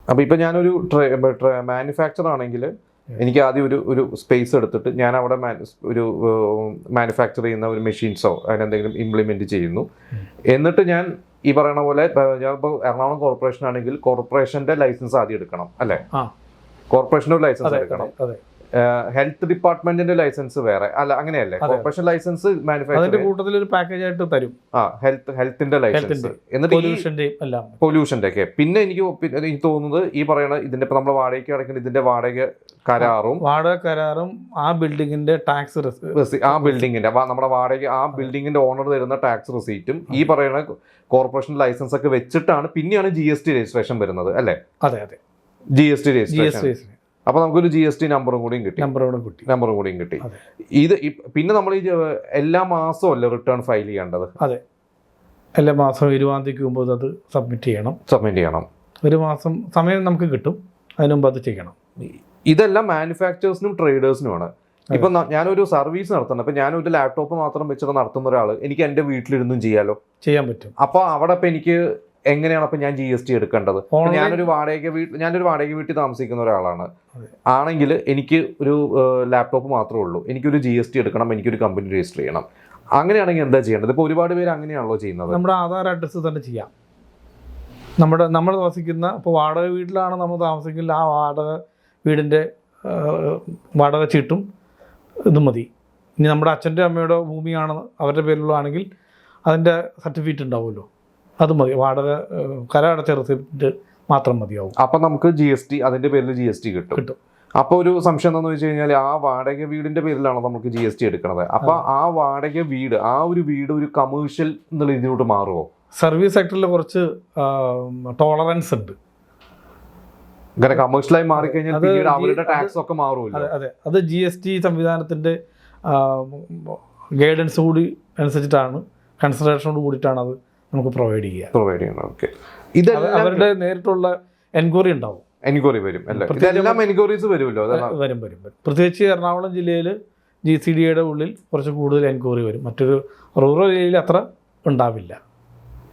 അപ്പോൾ ഇപ്പോൾ ഞാനൊരു മാനുഫാക്ചർ ആണെങ്കിൽ എനിക്ക് ആദ്യം ഒരു സ്പേസ് എടുത്തിട്ട് ഞാൻ അവിടെ ഒരു മാനുഫാക്ചർ ചെയ്യുന്ന ഒരു മെഷീൻസോ അതിനെന്തെങ്കിലും ഇംപ്ലിമെൻറ്റ് ചെയ്യുന്നു. എന്നിട്ട് ഞാൻ ഈ പറയുന്ന പോലെ ഞാൻ ഇപ്പോൾ എറണാകുളം കോർപ്പറേഷൻ ആണെങ്കിൽ കോർപ്പറേഷൻ്റെ ലൈസൻസ് ആദ്യം എടുക്കണം അല്ലേ? കോർപ്പറേഷൻ്റെ ലൈസൻസ് എടുക്കണം. ഹെൽത്ത് ഡിപ്പാർട്ട്മെന്റിന്റെ ലൈസൻസ് വേറെ അല്ല, അങ്ങനെയല്ലേ? കോർപ്പറേഷൻ ലൈസൻസ് മാനുഫാക്ചറിംഗ് കൂട്ടത്തിൽ ഒരു പാക്കേജ് ആയിട്ട് തരും. ഹെൽത്തിന്റെ ലൈസൻസ്, എന്നിട്ട് പൊല്യൂഷന്റെ ഒക്കെ. പിന്നെ എനിക്ക് തോന്നുന്നത് ഈ പറയുന്ന ഇതിന്റെ ഇപ്പൊ നമ്മൾ വാടകയ്ക്ക് അടയ്ക്കുന്ന ഇതിന്റെ വാടക കരാറും ആ ബിൽഡിങ്ങിന്റെ ടാക്സ് ആ ബിൽഡിങ്ങിന്റെ നമ്മുടെ വാടക ആ ബിൽഡിങ്ങിന്റെ ഓണർ തരുന്ന ടാക്സ് റെസീറ്റും ഈ പറയുന്ന കോർപ്പറേഷൻ ലൈസൻസ് ഒക്കെ വെച്ചിട്ടാണ് പിന്നെയാണ് GST രജിസ്ട്രേഷൻ വരുന്നത് അല്ലേ? GST registration. അപ്പൊ നമുക്കൊരു GST നമ്പറും കൂടിയും കിട്ടി. ഇത് പിന്നെ നമ്മൾ ഈ എല്ലാ മാസവും അല്ലേ റിട്ടേൺ ഫയൽ ചെയ്യേണ്ടത്? അതെ, എല്ലാ മാസവും 20-ാം തീയതിക്ക് മുമ്പ് അത് സബ്മിറ്റ് ചെയ്യണം. ഒരു മാസം സമയം നമുക്ക് കിട്ടും, അതിന് മുമ്പ് അത് ചെയ്യണം. ഇതെല്ലാം മാനുഫാക്ചേഴ്സിനും ട്രേഡേഴ്സിനുമാണ്. ഇപ്പൊ ഞാനൊരു സർവീസ് നടത്തുന്നത്, ഇപ്പൊ ഞാനൊരു ലാപ്ടോപ്പ് മാത്രം വെച്ചിട്ട് നടത്തുന്ന ഒരാൾ എനിക്ക് എന്റെ വീട്ടിലിരുന്നും ചെയ്യാൻ പറ്റും. അപ്പൊ അവിടെ ഇപ്പൊ എനിക്ക് എങ്ങനെയാണ് അപ്പൊ ഞാൻ GST എടുക്കേണ്ടത്? ഞാനൊരു വാടക വീട്ടിൽ താമസിക്കുന്ന ഒരാളാണ് ആണെങ്കിൽ എനിക്ക് ഒരു ലാപ്ടോപ്പ് മാത്രമേ ഉള്ളൂ, എനിക്കൊരു GST എടുക്കണം, എനിക്കൊരു കമ്പനി രജിസ്റ്റർ ചെയ്യണം. അങ്ങനെയാണെങ്കിൽ എന്താ ചെയ്യേണ്ടത്? ഇപ്പൊ ഒരുപാട് പേര് അങ്ങനെയാണല്ലോ ചെയ്യുന്നത്. നമ്മുടെ ആധാർ അഡ്രസ്സ് തന്നെ ചെയ്യാം. നമ്മൾ താമസിക്കുന്ന ഇപ്പോൾ വാടക വീട്ടിലാണ് നമ്മൾ താമസിക്കുന്ന ആ വാടക വീടിൻ്റെ വാടക ചീട്ടും ഇതും മതി. ഇനി നമ്മുടെ അച്ഛൻ്റെ അമ്മയുടെ ഭൂമിയാണ് അവരുടെ പേരിലുള്ളതാണെങ്കിൽ അതിൻ്റെ സർട്ടിഫിക്കറ്റ് ഉണ്ടാവുമല്ലോ, അത് മതി. വാടക കരമടച്ച റെസിപ്റ്റ് മാത്രം മതിയാവും. അപ്പം നമുക്ക് GST അതിൻ്റെ പേരിൽ GST കിട്ടും. അപ്പോൾ ഒരു സംശയം എന്താണെന്ന് വെച്ച് കഴിഞ്ഞാൽ ആ വാടക വീടിൻ്റെ പേരിലാണോ നമുക്ക് GST എടുക്കുന്നത്? അപ്പോൾ ആ വാടക വീട് ഒരു കമേഴ്ഷ്യൽ എന്നുള്ള ഇതിലോട്ട് മാറുമോ? സർവീസ് സെക്ടറിൽ കുറച്ച് ടോളറൻസ് ഉണ്ട്. അങ്ങനെ കമേഴ്ഷ്യലായി മാറിക്കഴിഞ്ഞാൽ അവരുടെ ടാക്സ് ഒക്കെ മാറുമല്ലോ. അതെ, അത് GST സംവിധാനത്തിൻ്റെ ഗൈഡൻസ് കൂടി അനുസരിച്ചിട്ടാണ്, കൺസിഡറേഷനോട് കൂടിയിട്ടാണ് അത് നമുക്ക് പ്രൊവൈഡ് ചെയ്യണം. ഓക്കെ, അവരുടെ നേരിട്ടുള്ള എൻക്വയറി ഉണ്ടാവും. വരും. എൻക്വയറീസ് വരുമല്ലോ. വരും. പ്രത്യേകിച്ച് എറണാകുളം ജില്ലയിൽ GCDയുടെ ഉള്ളിൽ കുറച്ച് കൂടുതൽ എൻക്വയറി വരും. മറ്റൊരു റൂറൽ ഏരിയയിൽ അത്ര ഉണ്ടാവില്ല.